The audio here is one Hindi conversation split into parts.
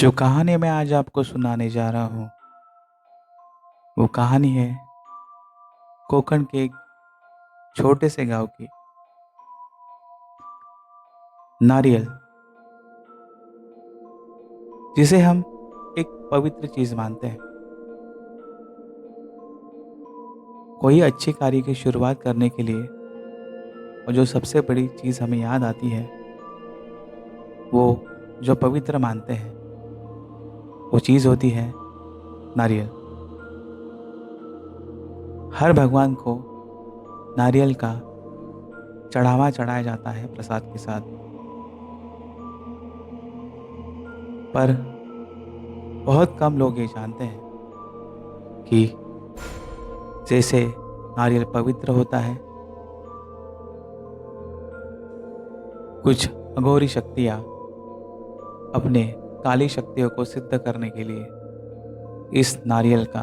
जो कहानी मैं आज आपको सुनाने जा रहा हूँ वो कहानी है कोकण के एक छोटे से गांव की। नारियल, जिसे हम एक पवित्र चीज मानते हैं। कोई अच्छी कार्य की शुरुआत करने के लिए और जो सबसे बड़ी चीज हमें याद आती है वो जो पवित्र मानते हैं वो चीज होती है नारियल। हर भगवान को नारियल का चढ़ावा चढ़ाया जाता है प्रसाद के साथ। पर बहुत कम लोग ये जानते हैं कि जैसे नारियल पवित्र होता है, कुछ अघोरी शक्तियाँ अपने काली शक्तियों को सिद्ध करने के लिए इस नारियल का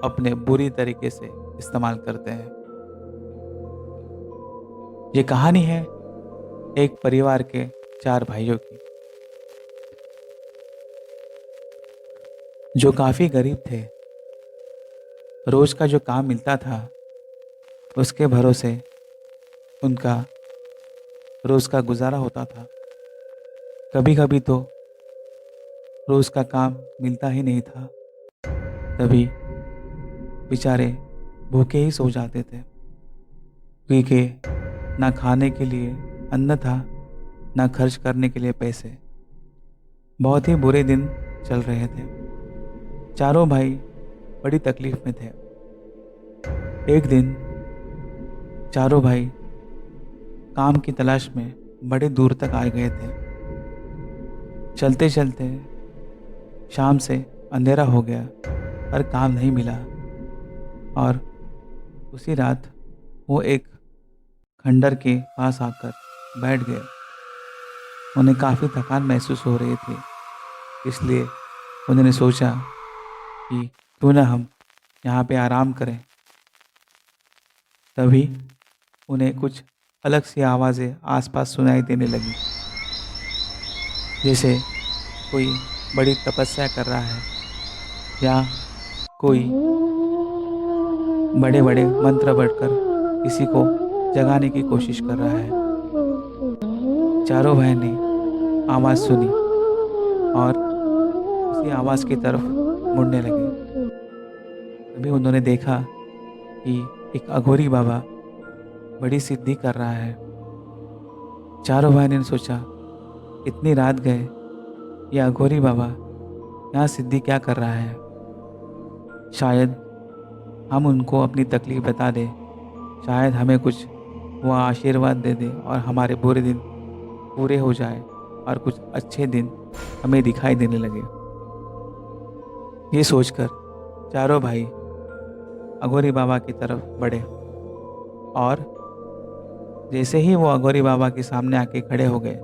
अपने बुरी तरीके से इस्तेमाल करते हैं। ये कहानी है एक परिवार के 4 भाइयों की, जो काफी गरीब थे। रोज का जो काम मिलता था उसके भरोसे उनका रोज का गुजारा होता था। कभी कभी तो रोज का काम मिलता ही नहीं था, तभी बेचारे भूखे ही सो जाते थे, क्योंकि ना खाने के लिए अन्न था, ना खर्च करने के लिए पैसे। बहुत ही बुरे दिन चल रहे थे। चारों भाई बड़ी तकलीफ में थे। एक दिन चारों भाई काम की तलाश में बड़े दूर तक आ गए थे। चलते चलते शाम से अंधेरा हो गया पर काम नहीं मिला, और उसी रात वो एक खंडर के पास आकर बैठ गए। उन्हें काफ़ी थकान महसूस हो रही थी, इसलिए उन्होंने सोचा कि क्यों ना हम यहाँ पे आराम करें। तभी उन्हें कुछ अलग सी आवाज़ें आसपास सुनाई देने लगी, जैसे कोई बड़ी तपस्या कर रहा है या कोई बड़े बड़े मंत्र पढ़कर किसी को जगाने की कोशिश कर रहा है। चारों भाई ने आवाज़ सुनी और उसी आवाज़ की तरफ मुड़ने लगे। तभी उन्होंने देखा कि एक अघोरी बाबा बड़ी सिद्धि कर रहा है। चारों भाई ने सोचा, इतनी रात गए, ये अघोरी बाबा यहाँ सिद्धि क्या कर रहा है। शायद हम उनको अपनी तकलीफ बता दें, शायद हमें कुछ वो आशीर्वाद दे दे और हमारे बुरे दिन पूरे हो जाए और कुछ अच्छे दिन हमें दिखाई देने लगे। ये सोचकर चारों भाई अघोरी बाबा की तरफ बढ़े, और जैसे ही वो अघोरी बाबा के सामने आके खड़े हो गए,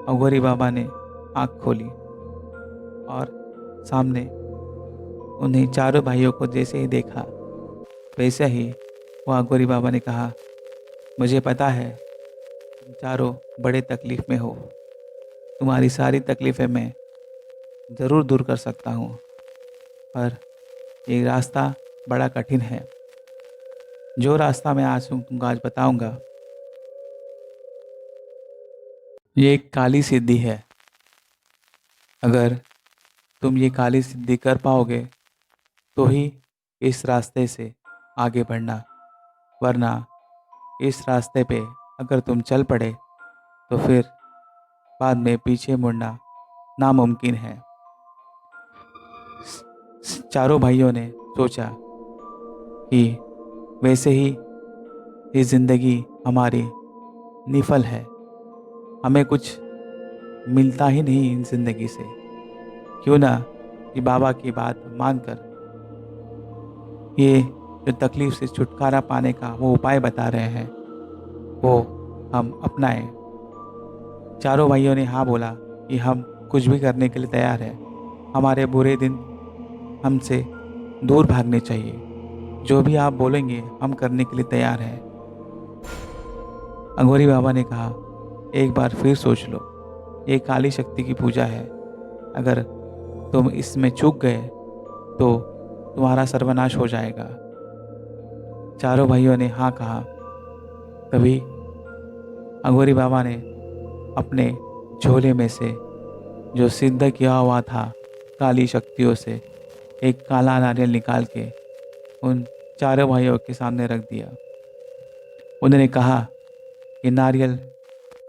अघोरी बाबा ने आँख खोली और सामने उन्हें चारों भाइयों को जैसे ही देखा वैसे ही वो अघोरी बाबा ने कहा, मुझे पता है तुम चारों बड़े तकलीफ़ में हो, तुम्हारी सारी तकलीफ़ें मैं ज़रूर दूर कर सकता हूँ, पर ये रास्ता बड़ा कठिन है। जो रास्ता मैं आज तुमको आज बताऊंगा, ये एक काली सिद्धि है। अगर तुम ये काली सिद्धि कर पाओगे तो ही इस रास्ते से आगे बढ़ना, वरना इस रास्ते पे अगर तुम चल पड़े तो फिर बाद में पीछे मुड़ना नामुमकिन है। चारों भाइयों ने सोचा कि वैसे ही ये ज़िंदगी हमारी निफल है, हमें कुछ मिलता ही नहीं इन ज़िंदगी से। क्यों ना ये बाबा की बात मानकर ये जो तकलीफ़ से छुटकारा पाने का वो उपाय बता रहे हैं वो हम अपनाएं। चारों भाइयों ने हाँ बोला कि हम कुछ भी करने के लिए तैयार हैं। हमारे बुरे दिन हमसे दूर भागने चाहिए। जो भी आप बोलेंगे हम करने के लिए तैयार हैं। अघोरी बाबा ने कहा, एक बार फिर सोच लो, ये काली शक्ति की पूजा है। अगर तुम इसमें चूक गए तो तुम्हारा सर्वनाश हो जाएगा। चारों भाइयों ने हाँ कहा। तभी अघोरी बाबा ने अपने झोले में से जो सिद्ध किया हुआ था काली शक्तियों से एक काला नारियल निकाल के उन चारों भाइयों के सामने रख दिया। उन्होंने कहा कि नारियल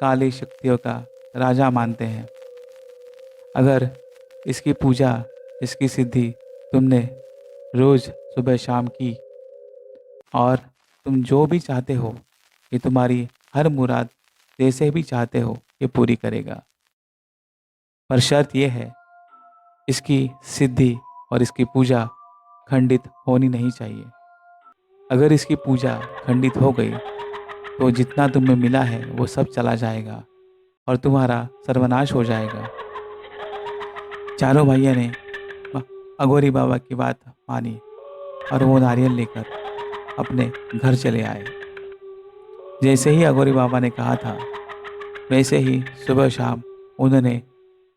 काली शक्तियों का राजा मानते हैं। अगर इसकी पूजा, इसकी सिद्धि तुमने रोज़ सुबह शाम की और तुम जो भी चाहते हो कि तुम्हारी हर मुराद जैसे भी चाहते हो ये पूरी करेगा। पर शर्त यह है, इसकी सिद्धि और इसकी पूजा खंडित होनी नहीं चाहिए। अगर इसकी पूजा खंडित हो गई तो जितना तुम्हें मिला है वो सब चला जाएगा और तुम्हारा सर्वनाश हो जाएगा। चारों भाइयों ने अघोरी बाबा की बात मानी और वो नारियल लेकर अपने घर चले आए। जैसे ही अघोरी बाबा ने कहा था वैसे ही सुबह शाम उन्होंने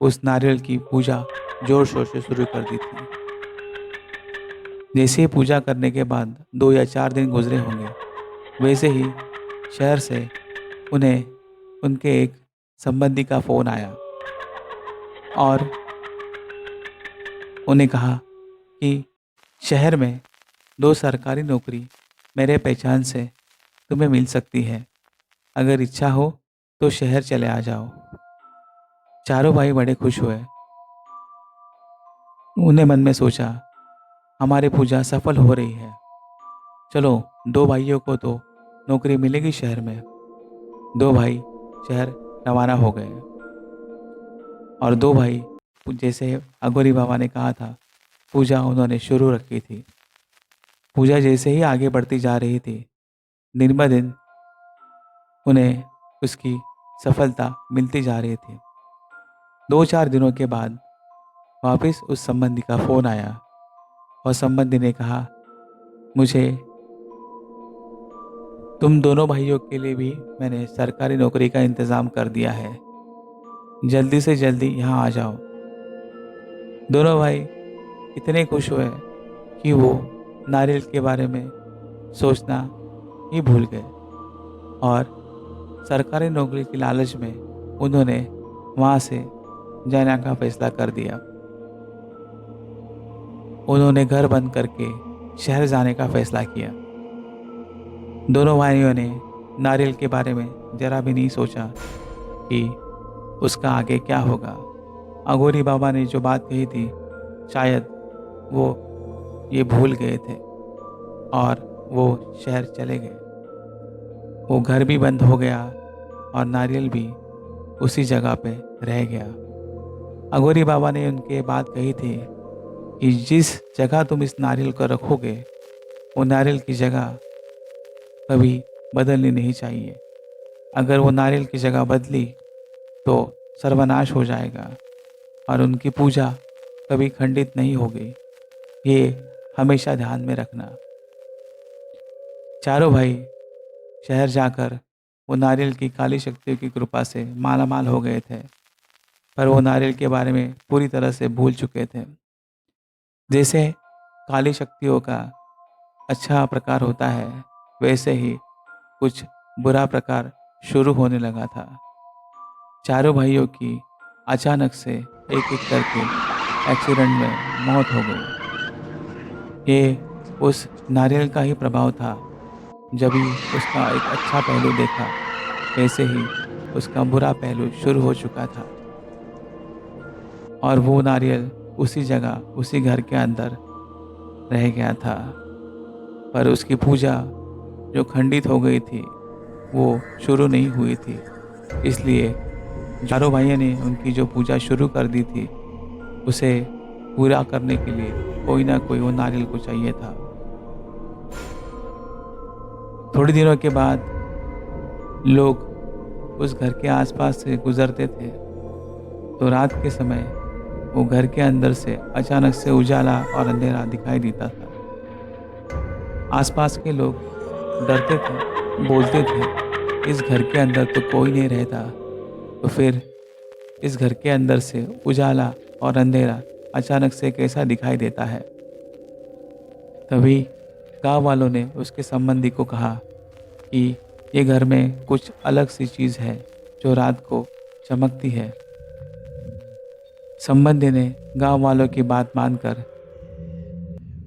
उस नारियल की पूजा जोर शोर से शुरू कर दी थी। जैसे ही पूजा करने के बाद 2 या 4 दिन गुजरे होंगे, वैसे ही शहर से उन्हें उनके एक संबंधी का फ़ोन आया और उन्हें कहा कि शहर में 2 सरकारी नौकरी मेरे पहचान से तुम्हें मिल सकती है। अगर इच्छा हो तो शहर चले आ जाओ। चारों भाई बड़े खुश हुए। उन्हें मन में सोचा, हमारी पूजा सफल हो रही है। चलो 2 भाइयों को तो नौकरी मिलेगी शहर में। 2 भाई शहर रवाना हो गए और 2 भाई जैसे अघोरी बाबा ने कहा था पूजा उन्होंने शुरू रखी थी। पूजा जैसे ही आगे बढ़ती जा रही थी, दिन ब दिन उन्हें उसकी सफलता मिलती जा रही थी। 2-4 दिनों के बाद वापस उस संबंधी का फ़ोन आया और संबंधी ने कहा, मुझे तुम दोनों भाइयों के लिए भी मैंने सरकारी नौकरी का इंतज़ाम कर दिया है। जल्दी से जल्दी यहाँ आ जाओ। दोनों भाई इतने खुश हुए कि वो नारियल के बारे में सोचना ही भूल गए और सरकारी नौकरी की लालच में उन्होंने वहाँ से जाने का फैसला कर दिया। उन्होंने घर बंद करके शहर जाने का फैसला किया। दोनों भाइयों ने नारियल के बारे में जरा भी नहीं सोचा कि उसका आगे क्या होगा। अघोरी बाबा ने जो बात कही थी शायद वो ये भूल गए थे और वो शहर चले गए। वो घर भी बंद हो गया और नारियल भी उसी जगह पे रह गया। अघोरी बाबा ने उनके बात कही थी कि जिस जगह तुम इस नारियल को रखोगे वो नारियल की जगह कभी बदलनी नहीं चाहिए। अगर वो नारियल की जगह बदली तो सर्वनाश हो जाएगा और उनकी पूजा कभी खंडित नहीं होगी। ये हमेशा ध्यान में रखना। चारों भाई शहर जाकर वो नारियल की काली शक्तियों की कृपा से मालामाल हो गए थे, पर वो नारियल के बारे में पूरी तरह से भूल चुके थे। जैसे काली शक्तियों का अच्छा प्रकार होता है, वैसे ही कुछ बुरा प्रकार शुरू होने लगा था। चारों भाइयों की अचानक से एक एक करके एक्सीडेंट में मौत हो गई। ये उस नारियल का ही प्रभाव था। जब ही उसका एक अच्छा पहलू देखा, वैसे ही उसका बुरा पहलू शुरू हो चुका था और वो नारियल उसी जगह, उसी घर के अंदर रह गया था। पर उसकी पूजा जो खंडित हो गई थी वो शुरू नहीं हुई थी। इसलिए चारों भाइयों ने उनकी जो पूजा शुरू कर दी थी उसे पूरा करने के लिए कोई ना कोई वो नारियल को चाहिए था। थोड़े दिनों के बाद लोग उस घर के आसपास से गुजरते थे तो रात के समय वो घर के अंदर से अचानक से उजाला और अंधेरा दिखाई देता था। आसपास के लोग डरते थे, बोलते थे इस घर के अंदर तो कोई नहीं रहता, तो फिर इस घर के अंदर से उजाला और अंधेरा अचानक से कैसा दिखाई देता है। तभी गांव वालों ने उसके संबंधी को कहा कि ये घर में कुछ अलग सी चीज़ है जो रात को चमकती है। संबंधी ने गांव वालों की बात मानकर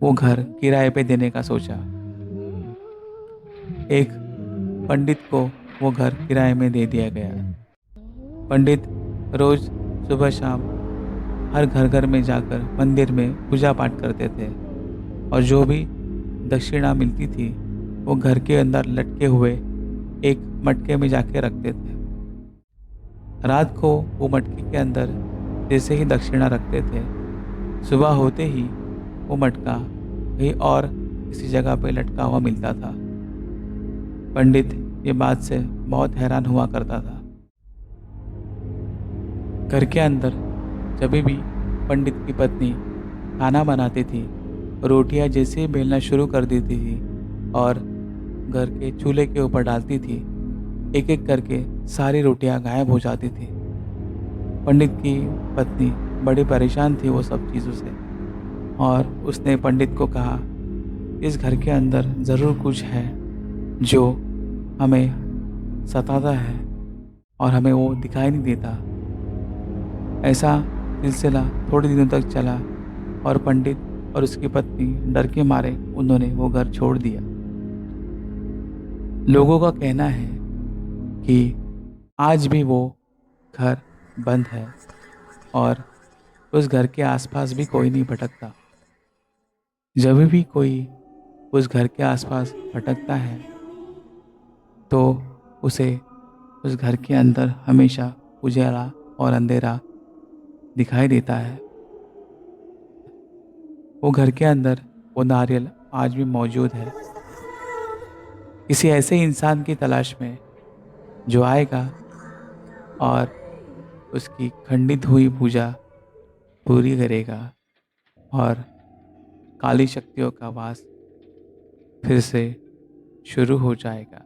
वो घर किराए पे देने का सोचा। एक पंडित को वो घर किराए में दे दिया गया। पंडित रोज सुबह शाम हर घर घर में जाकर मंदिर में पूजा पाठ करते थे और जो भी दक्षिणा मिलती थी वो घर के अंदर लटके हुए एक मटके में जाके रखते थे। रात को वो मटके के अंदर जैसे ही दक्षिणा रखते थे, सुबह होते ही वो मटका कहीं और किसी जगह पे लटका हुआ मिलता था। पंडित ये बात से बहुत हैरान हुआ करता था। घर के अंदर जब भी पंडित की पत्नी खाना बनाती थी, रोटियां जैसे ही बेलना शुरू कर देती थी और घर के चूल्हे के ऊपर डालती थी, एक एक करके सारी रोटियां गायब हो जाती थी। पंडित की पत्नी बड़ी परेशान थी वो सब चीज़ों से और उसने पंडित को कहा, इस घर के अंदर ज़रूर कुछ है जो हमें सताता है और हमें वो दिखाई नहीं देता। ऐसा सिलसिला थोड़े दिनों तक चला और पंडित और उसकी पत्नी डर के मारे उन्होंने वो घर छोड़ दिया। लोगों का कहना है कि आज भी वो घर बंद है और उस घर के आसपास भी कोई नहीं भटकता। जब भी कोई उस घर के आसपास भटकता है तो उसे उस घर के अंदर हमेशा उजाला और अंधेरा दिखाई देता है। वो घर के अंदर वो नारियल आज भी मौजूद है, किसी ऐसे इंसान की तलाश में जो आएगा और उसकी खंडित हुई पूजा पूरी करेगा और काली शक्तियों का वास फिर से शुरू हो जाएगा।